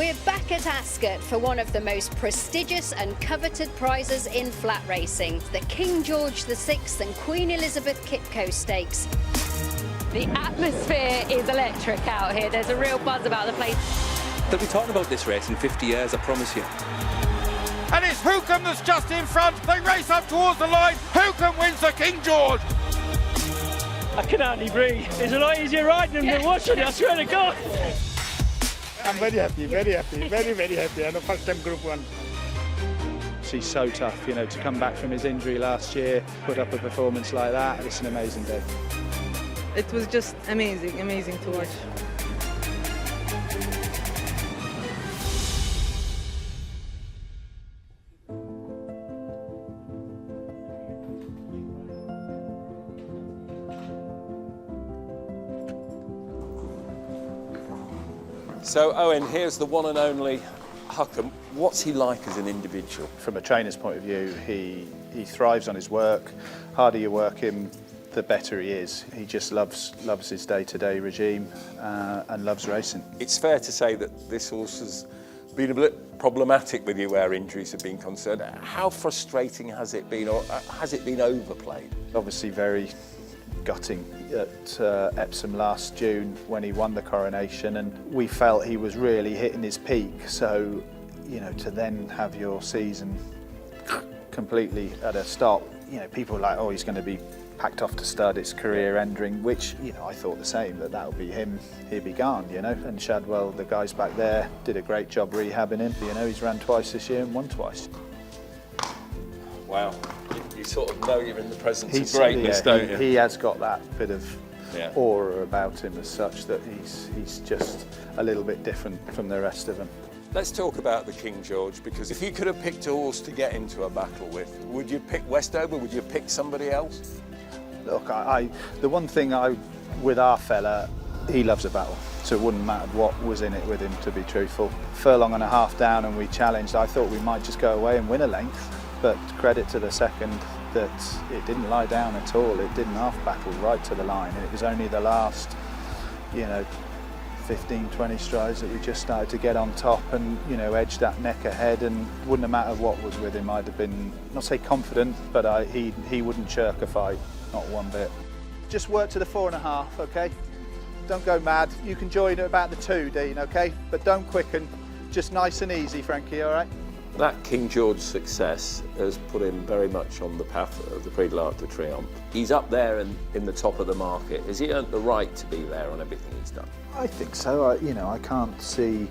We're back at Ascot for one of the most prestigious and coveted prizes in flat racing, the King George VI and Queen Elizabeth Kipco Stakes. The atmosphere is electric out here. There's a real buzz about the place. They'll be talking about this race in 50 years, I promise you. And it's Hukum that's just in front. They race up towards the line. Hukum wins the King George. I can hardly breathe. It's a lot easier riding than watching it, I swear to God. I'm very happy, very, very happy. I'm the first time Group 1. He's so tough, you know, to come back from his injury last year, put up a performance like that. It's an amazing day. It was just amazing to watch. So, Owen, here's the one and only Hukum. What's he like as an individual? From a trainer's point of view, he thrives on his work. Harder you work him, the better he is. He just loves his day-to-day regime and loves racing. It's fair to say that this horse has been a bit problematic with you where injuries have been concerned. How frustrating has it been, or has it been overplayed? Obviously very gutting at Epsom last June when he won the coronation, and we felt he was really hitting his peak. So, you know, to then have your season completely at a stop, you know, people are like, oh, he's going to be packed off to stud, it's career ending, which, you know, I thought the same, that would be him, he'd be gone, you know. And Shadwell, the guys back there, did a great job rehabbing him. You know, he's ran twice this year and won twice. Wow, you sort of know you're in the presence of greatness, don't you? He has got that bit of aura about him as such, that he's just a little bit different from the rest of them. Let's talk about the King George, because if you could have picked a horse to get into a battle with, would you pick Westover? Would you pick somebody else? Look, the one thing with our fella, he loves a battle, so it wouldn't matter what was in it with him, to be truthful. Furlong and a half down and we challenged, I thought we might just go away and win a length, but credit to the second that it didn't lie down at all. It didn't half battle right to the line, and it was only the last, you know, 15, 20 strides that we just started to get on top and, you know, edge that neck ahead, and wouldn't have mattered what was with him. I'd have been, not say confident, but he wouldn't shirk a fight, not one bit. Just work to the 4.5, okay? Don't go mad. You can join at about the 2, Dean, okay? But don't quicken. Just nice and easy, Frankie, all right? That King George success has put him very much on the path of the Prix de l'Arc de Triomphe. He's up there in the top of the market. Has he earned the right to be there on everything he's done? I think so. You know, I can't see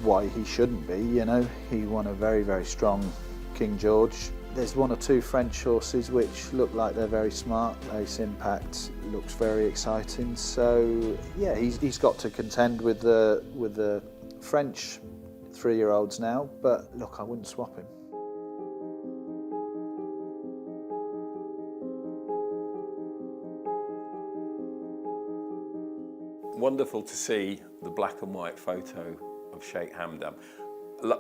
why he shouldn't be. You know, he won a very, very strong King George. There's one or two French horses which look like they're very smart. Ace Impact looks very exciting. So yeah, he's got to contend with the French 3-year-olds now. But look, I wouldn't swap him. Wonderful to see the black and white photo of Sheikh Hamdan.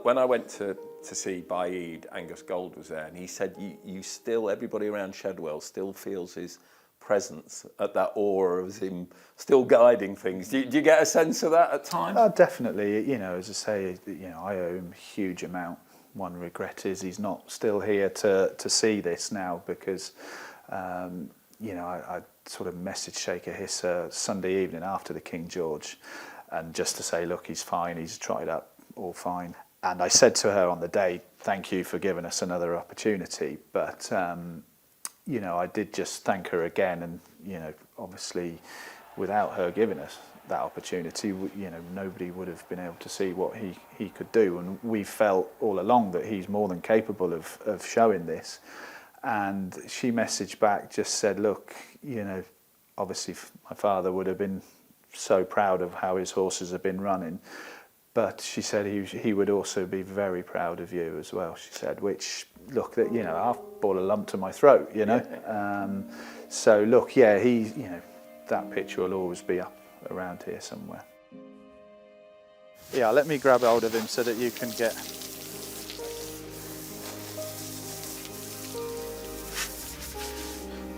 When I went to see Baid, Angus Gold was there, and he said you still, everybody around Shadwell still feels his presence, at that aura of him still guiding things. Do you get a sense of that at times? Definitely. You know, as I say, you know, I owe him a huge amount. One regret is he's not still here to see this now, because you know, I sort of messaged Sheikh Hissa Sunday evening after the King George, and just to say, look, he's fine, he's tried up, all fine. And I said to her on the day, thank you for giving us another opportunity. But, you know, I did just thank her again. And, you know, obviously, without her giving us that opportunity, you know, nobody would have been able to see what he could do. And we felt all along that he's more than capable of showing this. And she messaged back, just said, look, you know, obviously my father would have been so proud of how his horses have been running. But she said he would also be very proud of you as well, she said, which, look, that, you know, I've brought a lump to my throat, you know. So, look, yeah, you know, that picture will always be up around here somewhere. Yeah, let me grab hold of him so that you can get...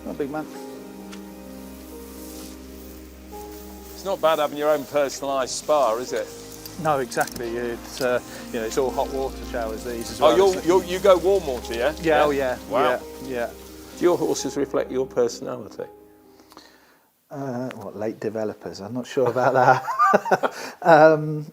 Oh, big man. It's not bad having your own personalised spa, is it? No, exactly. It's it's all hot water showers these as well. Oh, you go warm water, yeah? Yeah, oh yeah. Wow. Yeah. Do your horses reflect your personality? Late developers? I'm not sure about that.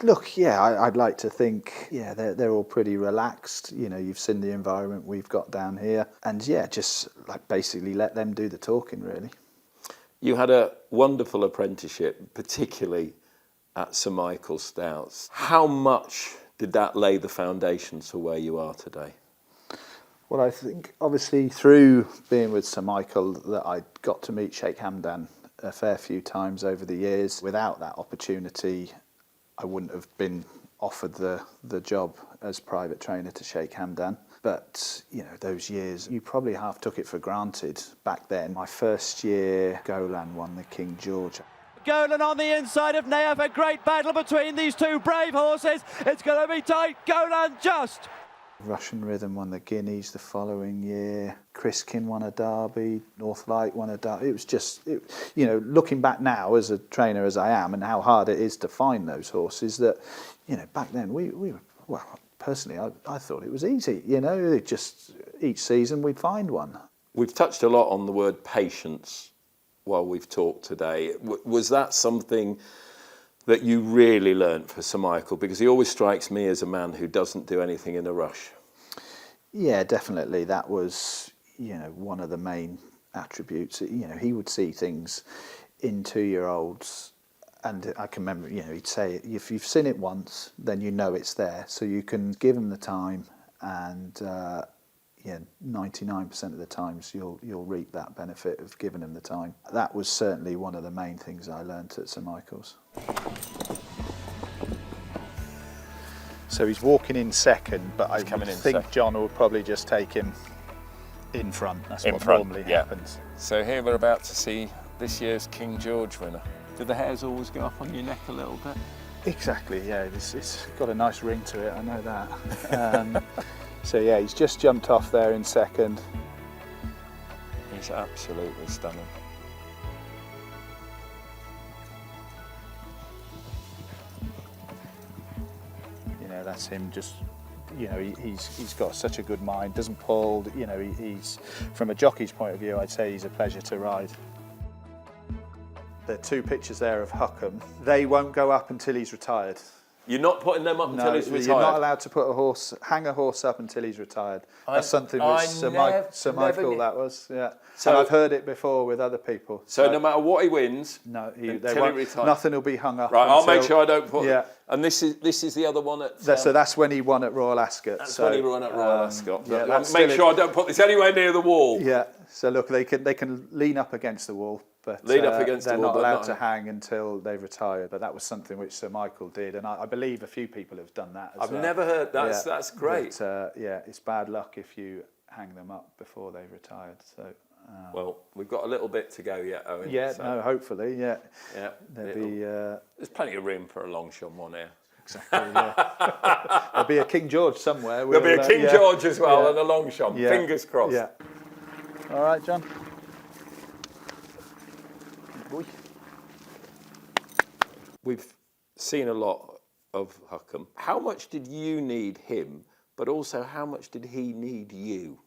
Look, yeah, I'd like to think, yeah, they're all pretty relaxed. You know, you've seen the environment we've got down here, and yeah, just like basically let them do the talking, really. You had a wonderful apprenticeship, particularly at Sir Michael Stout's. How much did that lay the foundations for where you are today? Well, I think obviously through being with Sir Michael that I got to meet Sheikh Hamdan a fair few times over the years. Without that opportunity, I wouldn't have been offered the job as private trainer to Sheikh Hamdan. But, you know, those years, you probably half took it for granted back then. My first year, Golan won the King George. Golan on the inside of Nayef, a great battle between these two brave horses. It's going to be tight. Golan just. Russian Rhythm won the Guineas the following year. Criskin won a Derby. Northlight won a Derby. It was just, you know, looking back now as a trainer as I am and how hard it is to find those horses that, you know, back then we were, well, personally, I thought it was easy. You know, just each season we'd find one. We've touched a lot on the word patience while we've talked today. Was that something that you really learnt for Sir Michael? Because he always strikes me as a man who doesn't do anything in a rush. Yeah, definitely. That was, you know, one of the main attributes. You know, he would see things in 2-year-olds, and I can remember, you know, he'd say, if you've seen it once, then you know it's there. So you can give them the time, and 99% of the times you'll reap that benefit of giving them the time. That was certainly one of the main things I learnt at Sir Michael's. So he's walking in second, but I think John will probably just take him in front. That's what normally happens. So here we're about to see this year's King George winner. Do the hairs always go up on your neck a little bit? Exactly, yeah. It's got a nice ring to it, I know that. So yeah, he's just jumped off there in second. He's absolutely stunning. You know, that's him just, you know, he's got such a good mind, doesn't pull, you know, he's, from a jockey's point of view, I'd say he's a pleasure to ride. There are 2 pictures there of Hukum. They won't go up until he's retired. You're not putting them up until he's retired? You're not allowed to hang a horse up until he's retired. That's something with Sir Michael, that was, yeah. So, and I've heard it before with other people. So no matter what he wins, nothing will be hung up. Right, I'll make sure I don't put... Yeah. And this is the other one at... So that's when he won at Royal Ascot. That's when he won at Royal Ascot. Yeah, make sure I don't put this anywhere near the wall. Yeah, so look, they can lean up against the wall. But lean up against they're the wall, not allowed to hang until they've retired. But that was something which Sir Michael did, and I believe a few people have done that as well. I've never heard that. Yeah. That's great. But, yeah, it's bad luck if you hang them up before they've retired. So. Well, we've got a little bit to go yet, Owen. Yeah, so. No, hopefully, yeah. Yeah. There's plenty of room for a long shot one here. Exactly, yeah. There'll be a King George somewhere. There'll be a King George as well and a long shot. Yeah. Fingers crossed. Yeah. All right, John. We've seen a lot of Hukum. How much did you need him, but also how much did he need you?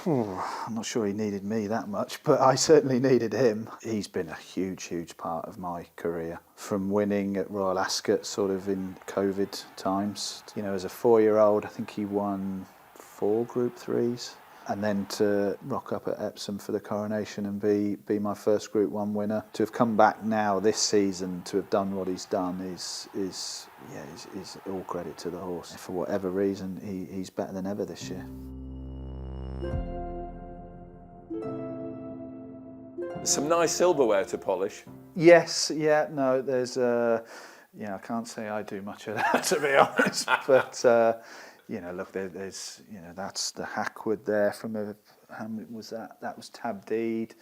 I'm not sure he needed me that much, but I certainly needed him. He's been a huge, huge part of my career. From winning at Royal Ascot sort of in COVID times. You know, as a 4-year-old, I think he won 4 Group 3s. And then to rock up at Epsom for the coronation and be my first Group 1 winner. To have come back now this season to have done what he's done is all credit to the horse. For whatever reason, he's better than ever this year. Some nice silverware to polish. Yes, yeah, no, there's I can't say I do much of that, to be honest, but you know, look, there's, you know, that's the Hackwood there from how was that? That was Tabdeed.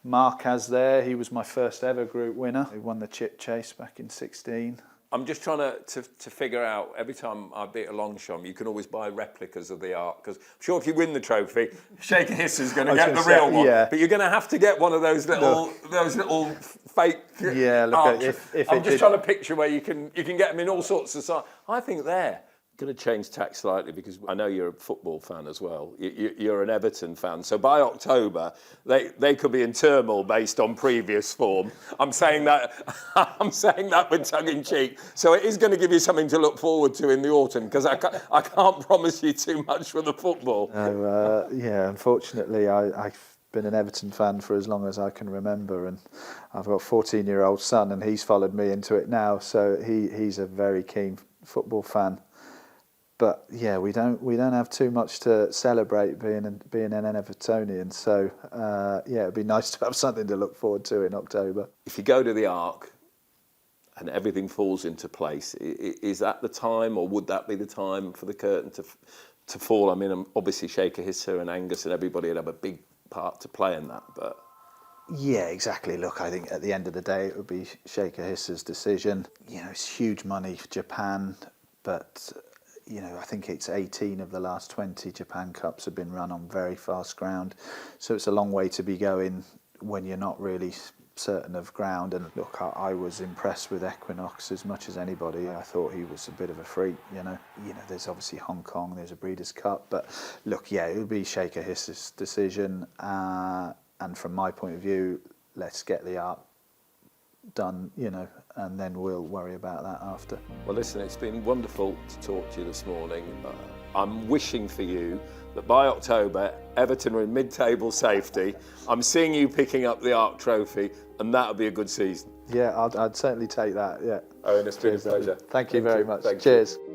Marquez there, he was my first ever group winner. He won the Chip Chase back in 16. I'm just trying to figure out, every time I beat a Longchamp, you can always buy replicas of the Ark, because I'm sure if you win the trophy, Shaker Hisser's going to get the real one. Yeah. But you're going to have to get one of those little fake Ark. I'm just trying to picture where you can get them in all sorts of sizes. I think they're going to change tack slightly, because I know you're a football fan as well. You're an Everton fan. So by October, they could be in turmoil based on previous form. I'm saying that with tongue in cheek. So it is going to give you something to look forward to in the autumn, because I can't promise you too much for the football. Yeah, unfortunately, I've been an Everton fan for as long as I can remember, and I've got a 14-year-old son, and he's followed me into it now. So he's a very keen football fan. But yeah, we don't have too much to celebrate being an Evertonian. So yeah, it'd be nice to have something to look forward to in October. If you go to the Ark and everything falls into place, is that the time, or would that be the time for the curtain to fall? I mean, obviously Shaker Hisser and Angus and everybody would have a big part to play in that, but. Yeah, exactly. Look, I think at the end of the day, it would be Shaker Hisser's decision. You know, it's huge money for Japan, but. You know, I think it's 18 of the last 20 Japan Cups have been run on very fast ground. So it's a long way to be going when you're not really certain of ground. And look, I was impressed with Equinox as much as anybody. I thought he was a bit of a freak, you know. There's obviously Hong Kong, there's a Breeders' Cup. But look, yeah, it would be Shaker Hisser's decision. And from my point of view, let's get the Ark done, you know, and then we'll worry about that after. Well, listen, it's been wonderful to talk to you this morning. I'm wishing for you that by October, Everton are in mid-table safety. I'm seeing you picking up the Ark trophy, and that'll be a good season. Yeah, I'd certainly take that, yeah. Owen, it's been a pleasure. Thank you very much. Thank Cheers. You.